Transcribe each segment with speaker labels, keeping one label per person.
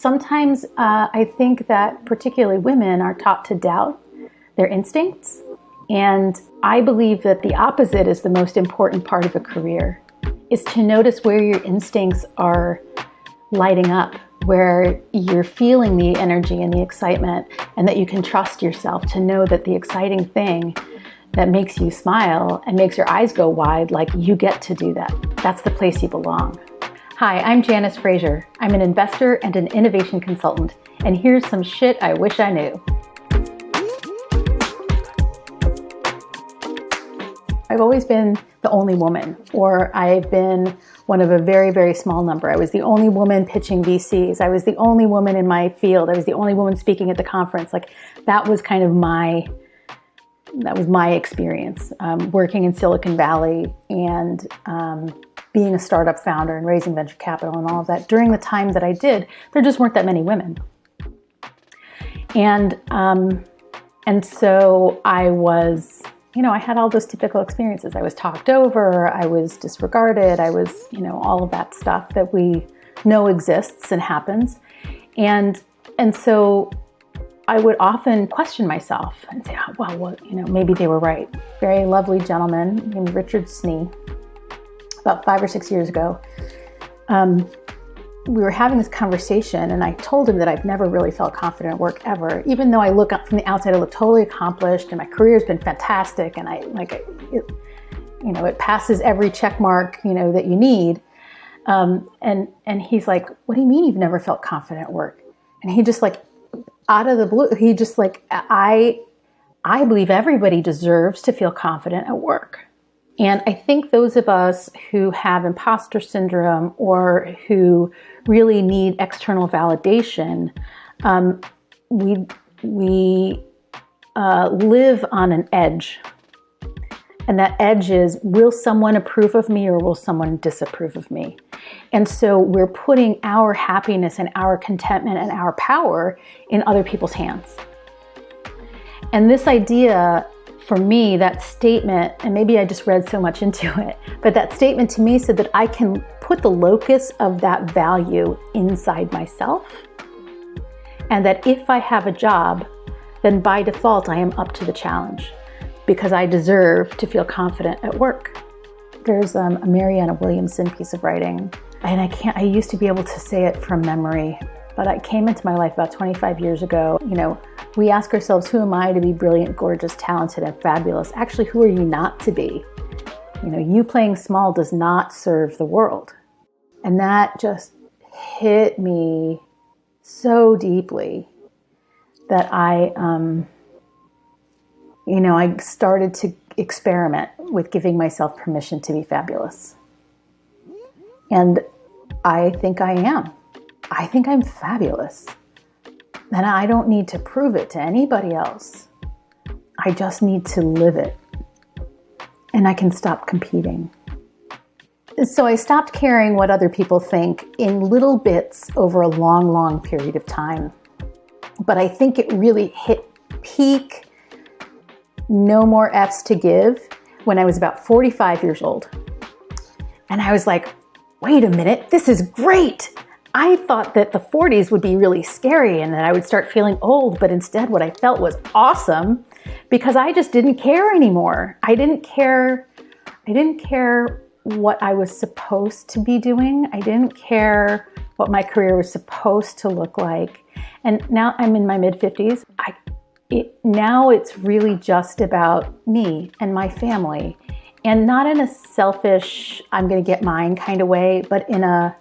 Speaker 1: Sometimes I think that particularly women are taught to doubt their instincts. And I believe that the opposite is the most important part of a career, is to notice where your instincts are lighting up, where you're feeling the energy and the excitement, and that you can trust yourself to know that the exciting thing that makes you smile and makes your eyes go wide, like you get to do that. That's the place you belong. Hi, I'm Janice Fraser. I'm an investor and an innovation consultant, and here's some shit I wish I knew. I've always been the only woman, or I've been one of a very, very small number. I was the only woman pitching VCs. I was the only woman in my field. I was the only woman speaking at the conference. Like that was kind of my experience, working in Silicon Valley and being a startup founder and raising venture capital and all of that. During the time that I did, there just weren't that many women. And so I was, I had all those typical experiences. I was talked over, I was disregarded, I was, all of that stuff that we know exists and happens. And so I would often question myself and say, oh, well, maybe they were right. Very lovely gentleman named Richard Snee, about 5 or 6 years ago. We were having this conversation and I told him that I've never really felt confident at work ever. Even though I look up from the outside, I look totally accomplished and my career's been fantastic and it passes every check mark, that you need. And he's like, what do you mean you've never felt confident at work? And he just out of the blue, he just I believe everybody deserves to feel confident at work. And I think those of us who have imposter syndrome or who really need external validation, we live on an edge. And that edge is, will someone approve of me or will someone disapprove of me? And so we're putting our happiness and our contentment and our power in other people's hands. And this idea, for me, that statement, and maybe I just read so much into it, but that statement to me said that I can put the locus of that value inside myself. And that if I have a job, then by default, I am up to the challenge because I deserve to feel confident at work. There's a Marianne Williamson piece of writing, and I used to be able to say it from memory, but it came into my life about 25 years ago. We ask ourselves, who am I to be brilliant, gorgeous, talented, and fabulous? Actually, who are you not to be? You playing small does not serve the world. And that just hit me so deeply that I started to experiment with giving myself permission to be fabulous. And I think I am. I think I'm fabulous. And I don't need to prove it to anybody else. I just need to live it. And I can stop competing. So I stopped caring what other people think in little bits over a long, long period of time. But I think it really hit peak no more F's to give when I was about 45 years old. And I was like, wait a minute, this is great. I thought that the 40s would be really scary and that I would start feeling old, but instead what I felt was awesome because I just didn't care anymore. I didn't care what I was supposed to be doing. I didn't care what my career was supposed to look like. And now I'm in my mid-50s. Now it's really just about me and my family. And not in a selfish, I'm going to get mine kind of way, but in a,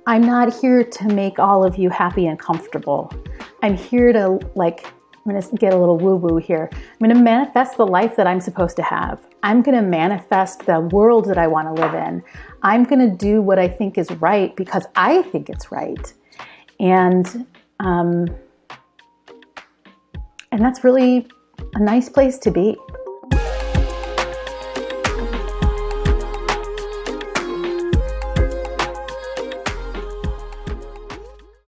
Speaker 1: I'm not here to make all of you happy and comfortable. I'm here to I'm going to get a little woo-woo here. I'm going to manifest the life that I'm supposed to have. I'm going to manifest the world that I want to live in. I'm going to do what I think is right because I think it's right. And that's really a nice place to be.